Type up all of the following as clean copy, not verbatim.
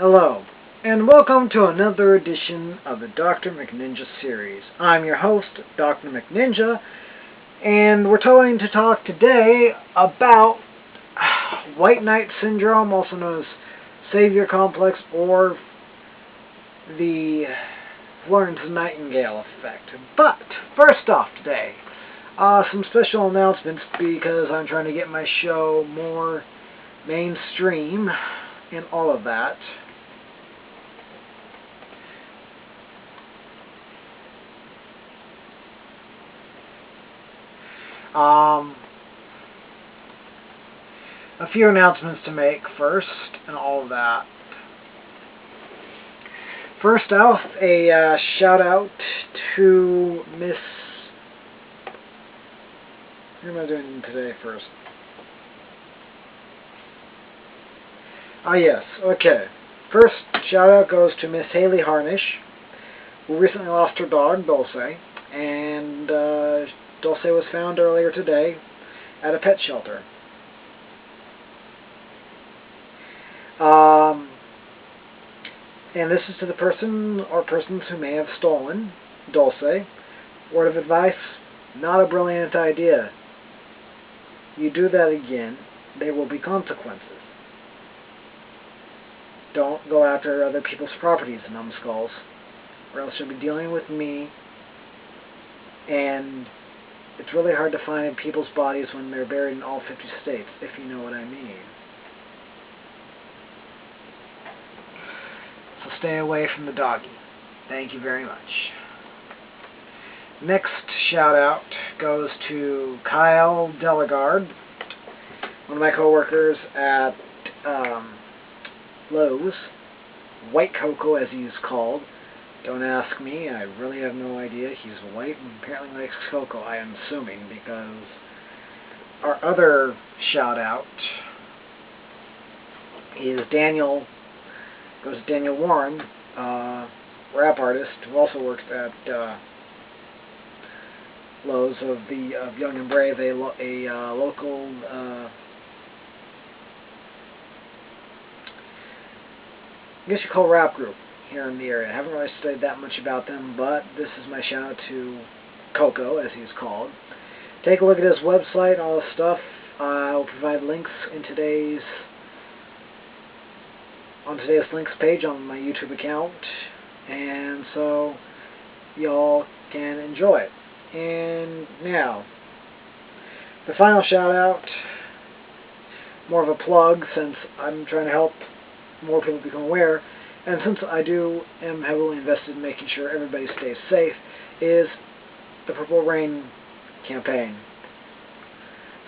Hello, and welcome to another edition of the Dr. McNinja series. I'm your host, Dr. McNinja, and we're going to talk today about White Knight Syndrome, also known as Savior Complex, or the Florence Nightingale effect. But, first off today, some special announcements because I'm trying to get my show more mainstream and all of that. A few announcements to make first, and all of that. First off, a shout out to Miss... Who am I doing today first? Yes, okay. First shout out goes to Miss Haley Harnish, who recently lost her dog, Dulce, and Dulce was found earlier today at a pet shelter. And this is to the person or persons who may have stolen Dulce. Word of advice, not a brilliant idea. You do that again, there will be consequences. Don't go after other people's properties, numbskulls, or else you'll be dealing with me. And it's really hard to find people's bodies when they're buried in all 50 states, if you know what I mean. So stay away from the doggy. Thank you very much. Next shout out goes to Kyle Delegard, one of my coworkers at Lowe's. White Cocoa, as he's called. Don't ask me, I really have no idea. He's white and apparently likes cocoa, I am assuming, because our other shout out is Daniel Warren, rap artist who also works at Lowe's of Young and Brave, a local I guess you call rap group here in the area. I haven't really studied that much about them, but this is my shout out to Coco, as he's called. Take a look at his website and all this stuff. I'll provide links in today's links page on my YouTube account, and so y'all can enjoy it. And now, the final shout out, more of a plug since I'm trying to help more people become aware, and since I am heavily invested in making sure everybody stays safe, is the Purple Rain campaign.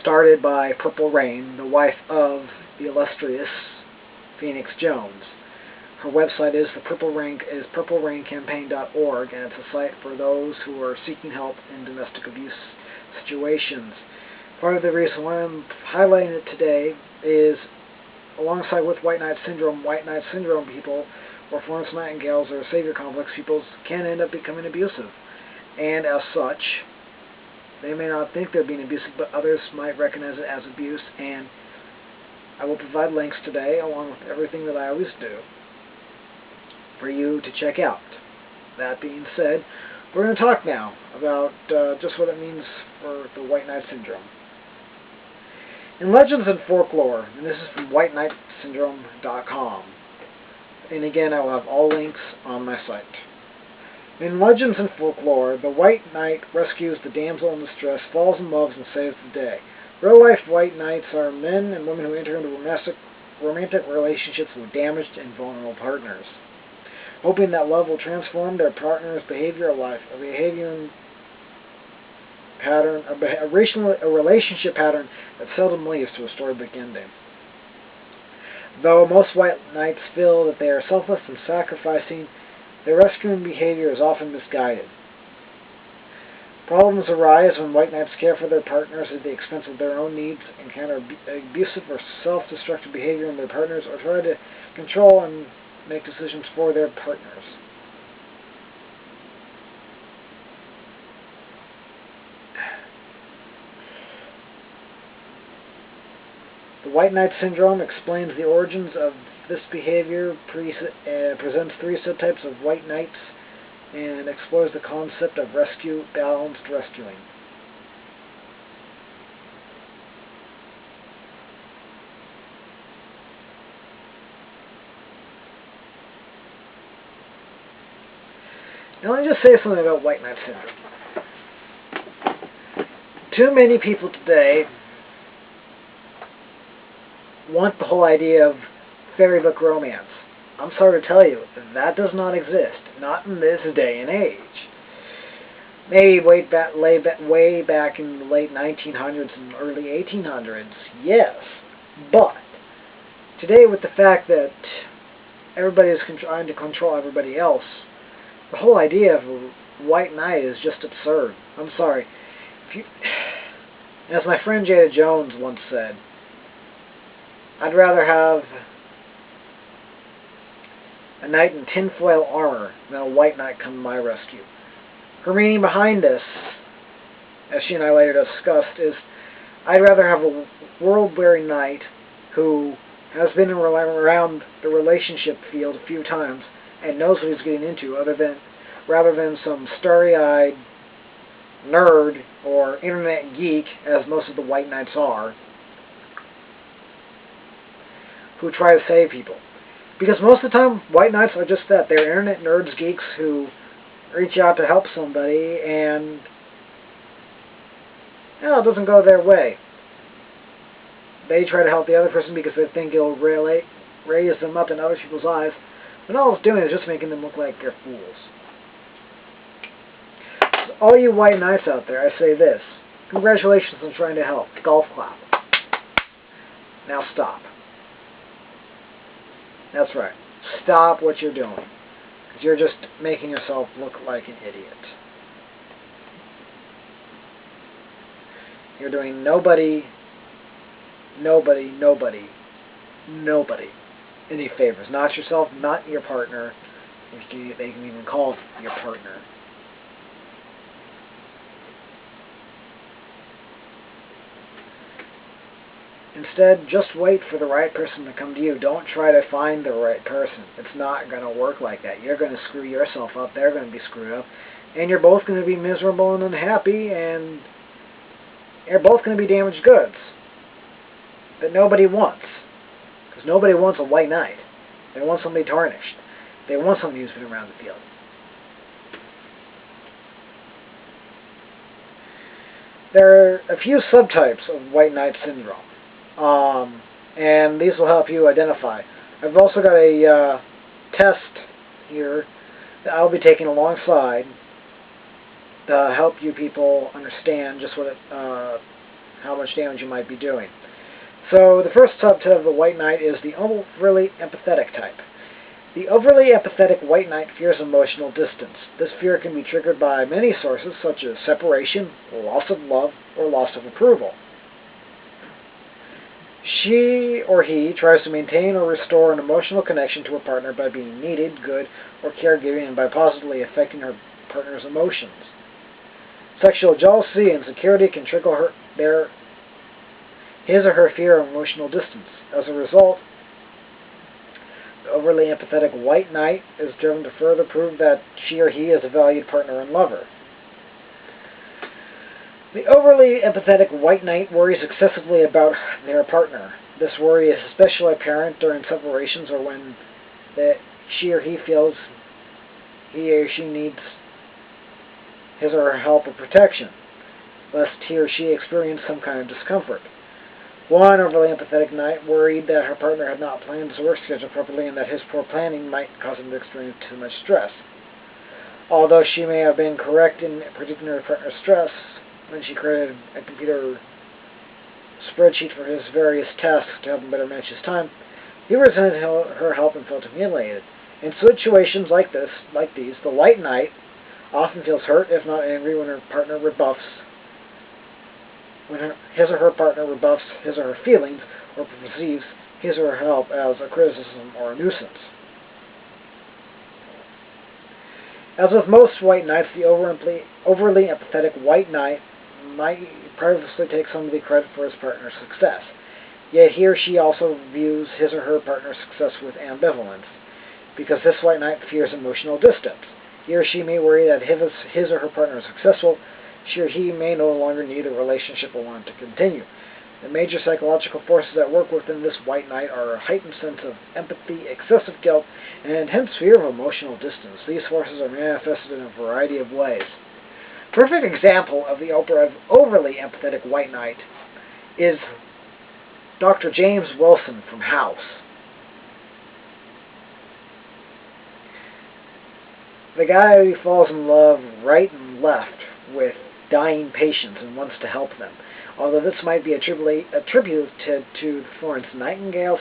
Started by Purple Rain, the wife of the illustrious Phoenix Jones. Her website is purpleraincamp.org, and it's a site for those who are seeking help in domestic abuse situations. Part of the reason why I'm highlighting it today is, alongside with White Knight Syndrome people, or Florence Nightingales, or Savior Complex people, can end up becoming abusive. And as such, they may not think they're being abusive, but others might recognize it as abuse, and I will provide links today, along with everything that I always do, for you to check out. That being said, we're going to talk now about just what it means for the White Knight Syndrome. In Legends and Folklore, and this is from WhiteKnightSyndrome.com, and again I will have all links on my site. In Legends and Folklore, the White Knight rescues the damsel in distress, falls in love, and saves the day. Real-life White Knights are men and women who enter into romantic relationships with damaged and vulnerable partners, hoping that love will transform their partner's behavior or life. A relationship pattern that seldom leads to a storybook ending. Though most White Knights feel that they are selfless and sacrificing, their rescuing behavior is often misguided. Problems arise when White Knights care for their partners at the expense of their own needs, encounter abusive or self-destructive behavior in their partners, or try to control and make decisions for their partners. The White Knight Syndrome explains the origins of This behavior presents three subtypes of white knights and explores the concept of balanced rescuing. Now let me just say something about white knight syndrome. Too many people today want the whole idea of fairy book romance. I'm sorry to tell you, that does not exist. Not in this day and age. Maybe way back in the late 1900s and early 1800s, yes. But today, with the fact that everybody is trying to control everybody else, the whole idea of a white knight is just absurd. I'm sorry. As my friend Jada Jones once said, I'd rather have a knight in tinfoil armor than a white knight come to my rescue. Her meaning behind this, as she and I later discussed, is I'd rather have a world-weary knight who has been around the relationship field a few times and knows what he's getting into, rather than some starry-eyed nerd or internet geek, as most of the white knights are, who try to save people. Because most of the time, white knights are just that. They're internet nerds, geeks who reach out to help somebody, and it doesn't go their way. They try to help the other person because they think it'll raise them up in other people's eyes, when all it's doing is just making them look like they're fools. So all you white knights out there, I say this. Congratulations on trying to help. Golf clap. Now stop. That's right. Stop what you're doing. Because you're just making yourself look like an idiot. You're doing nobody any favors. Not yourself, not your partner. They can even call it your partner. Instead, just wait for the right person to come to you. Don't try to find the right person. It's not going to work like that. You're going to screw yourself up. They're going to be screwed up. And you're both going to be miserable and unhappy, and you're both going to be damaged goods that nobody wants. Because nobody wants a white knight. They want somebody tarnished. They want somebody who's been around the field. There are a few subtypes of white knight syndrome. And these will help you identify. I've also got a test here that I'll be taking alongside to help you people understand just how much damage you might be doing. So the first subtype of the white knight is the overly empathetic type. The overly empathetic white knight fears emotional distance. This fear can be triggered by many sources such as separation, loss of love, or loss of approval. She or he tries to maintain or restore an emotional connection to a partner by being needed, good, or caregiving, and by positively affecting her partner's emotions. Sexual jealousy and insecurity can trigger his or her fear of emotional distance. As a result, the overly empathetic white knight is driven to further prove that she or he is a valued partner and lover. The overly empathetic white knight worries excessively about their partner. This worry is especially apparent during separations or when she or he feels he or she needs his or her help or protection, lest he or she experience some kind of discomfort. One overly empathetic knight worried that her partner had not planned his work schedule properly and that his poor planning might cause him to experience too much stress. Although she may have been correct in predicting her partner's stress when she created a computer spreadsheet for his various tasks to help him better manage his time, he resented her help and felt humiliated. In situations like these, the white knight often feels hurt, if not angry, when his or her partner rebuffs his or her feelings or perceives his or her help as a criticism or a nuisance. As with most white knights, the overly empathetic white knight might purposely take some of the credit for his partner's success. Yet he or she also views his or her partner's success with ambivalence, because this white knight fears emotional distance. He or she may worry that if his or her partner is successful, she or he may no longer need a relationship or want to continue. The major psychological forces at work within this white knight are a heightened sense of empathy, excessive guilt, and an intense fear of emotional distance. These forces are manifested in a variety of ways. A perfect example of the overly empathetic white knight is Dr. James Wilson from House. The guy who falls in love right and left with dying patients and wants to help them. Although this might be attributed to Florence Nightingale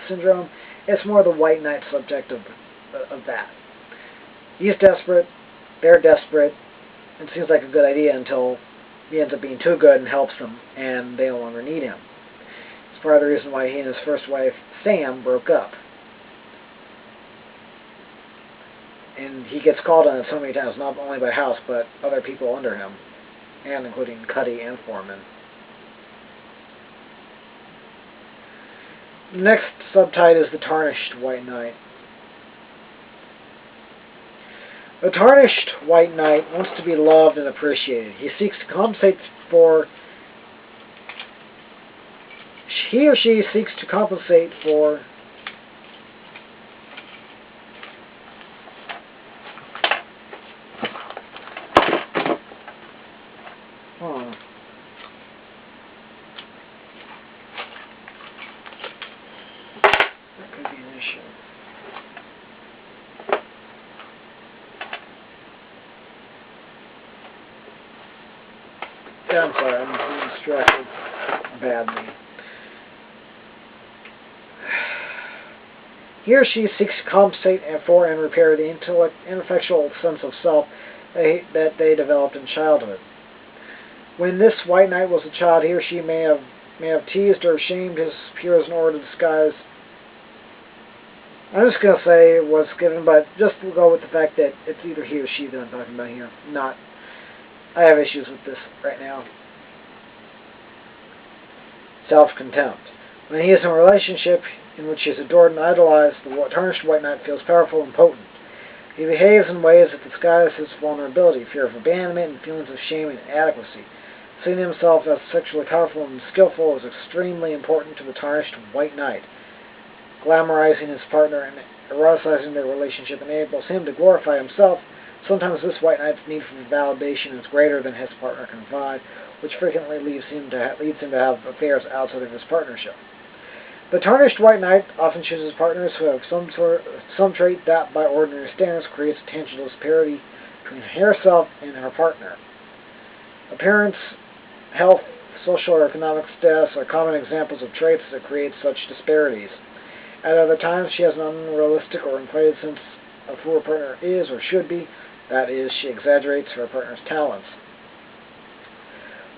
syndrome, it's more the white knight subject of that. He's desperate, they're desperate, and it seems like a good idea until he ends up being too good and helps them, and they no longer need him. It's part of the reason why he and his first wife, Sam, broke up. And he gets called on it so many times, not only by House, but other people under him, and including Cuddy and Foreman. The next subtype is the tarnished white knight. The tarnished white knight wants to be loved and appreciated. He or she seeks to compensate for that could be an issue. Yeah, I'm sorry, I'm being distracted badly. He or she seeks to compensate for and repair the ineffectual sense of self that they developed in childhood. When this white knight was a child, he or she may have teased or shamed his peers in order to disguise. I'm just going to say it was given, but just we'll go with the fact that it's either he or she that I'm talking about here. I have issues with this right now. Self-contempt. When he is in a relationship in which he is adored and idolized, the tarnished white knight feels powerful and potent. He behaves in ways that disguise his vulnerability, fear of abandonment, and feelings of shame and inadequacy. Seeing himself as sexually powerful and skillful is extremely important to the tarnished white knight. Glamorizing his partner and eroticizing their relationship enables him to glorify himself. Sometimes this white knight's need for validation is greater than his partner can provide, which frequently leads him to have affairs outside of his partnership. The tarnished white knight often chooses partners who have some trait that, by ordinary standards, creates a tangible disparity between herself and her partner. Appearance, health, social or economic status are common examples of traits that create such disparities. At other times, she has an unrealistic or inflated sense of who her partner is or should be. That is, she exaggerates her partner's talents.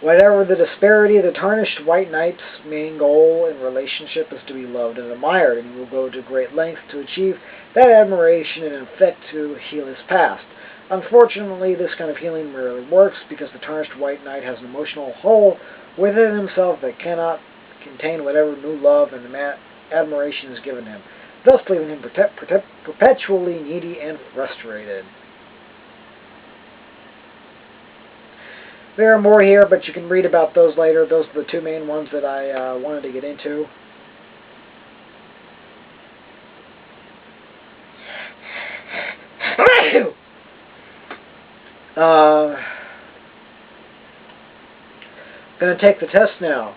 Whatever the disparity, the tarnished white knight's main goal in relationship is to be loved and admired, and he will go to great lengths to achieve that admiration and in effect to heal his past. Unfortunately, this kind of healing rarely works because the tarnished white knight has an emotional hole within himself that cannot contain whatever new love and admiration is given him, thus leaving him perpetually needy and frustrated. There are more here, but you can read about those later. Those are the two main ones that I wanted to get into. Going to take the test now.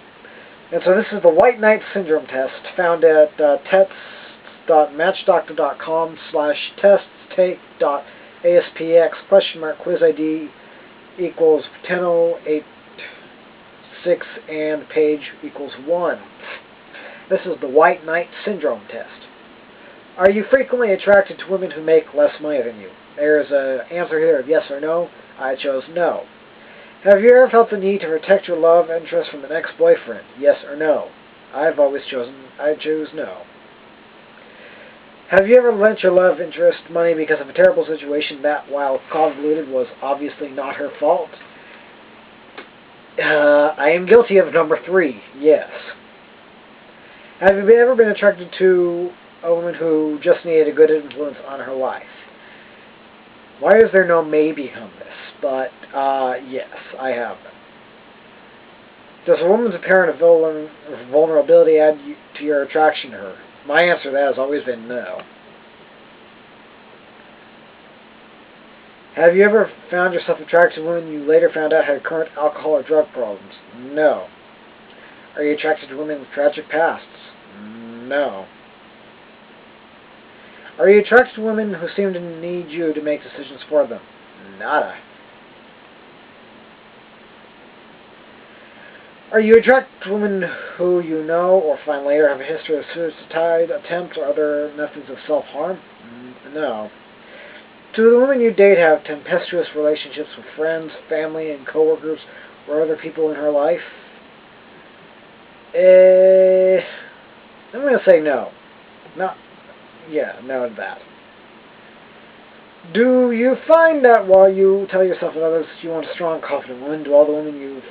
And so this is the White Knight Syndrome test, found at tests.match.com/tests-take.aspx !quiz ID equals 10086 and page equals 1. This is the White Knight Syndrome test. Are you frequently attracted to women who make less money than you? There's an answer here of yes or no. I chose no. Have you ever felt the need to protect your love interest from an ex-boyfriend? Yes or no. I choose no. Have you ever lent your love interest money because of a terrible situation that, while convoluted, was obviously not her fault? I am guilty of number 3, yes. Have you ever been attracted to a woman who just needed a good influence on her life? Why is there no maybe on this? But, yes, I have been. Does a woman's apparent vulnerability add to your attraction to her? My answer to that has always been no. Have you ever found yourself attracted to a woman you later found out had current alcohol or drug problems? No. Are you attracted to women with tragic pasts? No. Are you attracted to women who seem to need you to make decisions for them? Nada. Are you attracted to women who you know or find later have a history of suicide attempts or other methods of self-harm? No. Do the women you date have tempestuous relationships with friends, family, and coworkers or other people in her life? I'm going to say no. No to that. Do you find that while you tell yourself and others you want a strong, confident woman, do all the women you've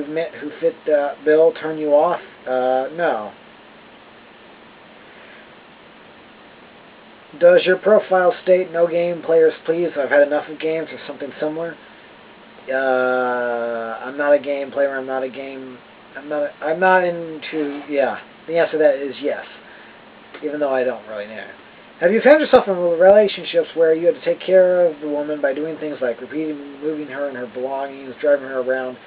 met who fit the bill turn you off? No. Does your profile state no game players please? I've had enough of games or something similar? I'm not a game player. I'm not into. Yeah. The answer to that is yes, even though I don't really know. Have you found yourself in relationships where you had to take care of the woman by doing things like repeatedly moving her and her belongings, driving her around,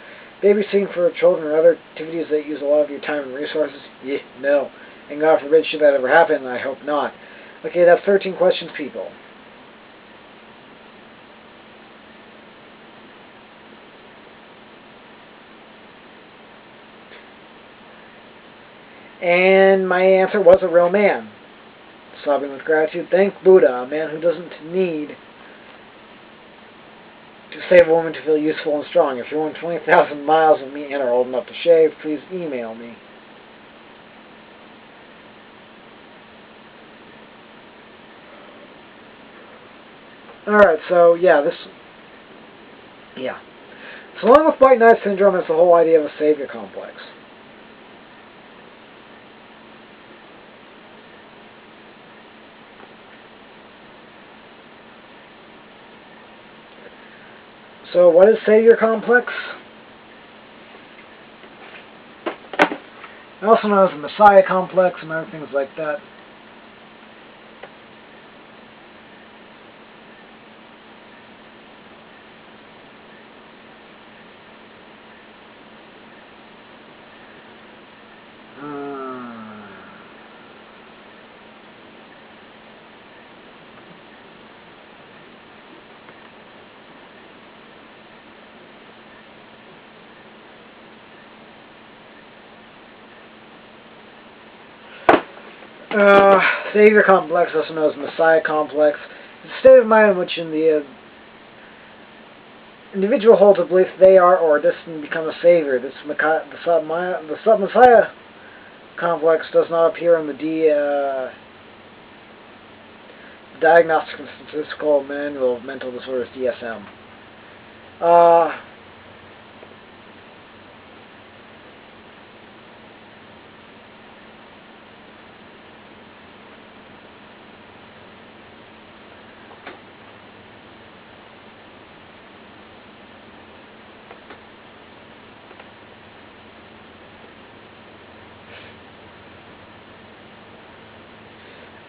babysitting for her children, or other activities that use a lot of your time and resources? Yeah, no. And God forbid should that ever happen, and I hope not. Okay, that's 13 questions, people. And my answer was a real man. Sobbing with gratitude. Thank Buddha, a man who doesn't need to save a woman to feel useful and strong. If you're within 20,000 miles of me and are old enough to shave, please email me. Alright, so So along with white knight syndrome is the whole idea of a savior complex. So what is savior complex? Also known as the Messiah complex and other things like that. Savior complex, also known as Messiah complex, is a state of mind in which the individual holds a belief they are or are destined to become a savior. The Messiah complex does not appear in the Diagnostic and Statistical Manual of Mental Disorders, DSM.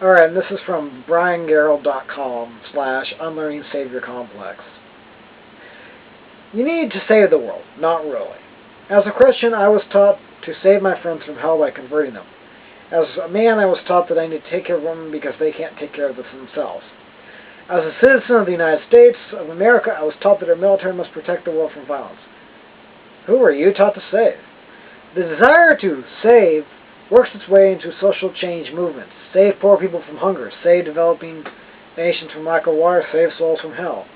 Alright, and this is from briangarrell.com/unlearningsaviorcomplex. You need to save the world. Not really. As a Christian, I was taught to save my friends from hell by converting them. As a man, I was taught that I need to take care of women because they can't take care of themselves. As a citizen of the United States of America, I was taught that our military must protect the world from violence. Who are you taught to save? The desire to save works its way into social change movements. Save poor people from hunger. Save developing nations from lack of water. Save souls from hell.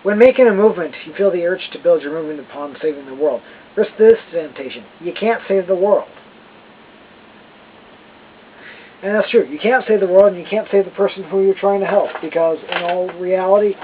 When making a movement, you feel the urge to build your movement upon saving the world. Risk this temptation. You can't save the world. And that's true. You can't save the world, and you can't save the person who you're trying to help, because in all reality,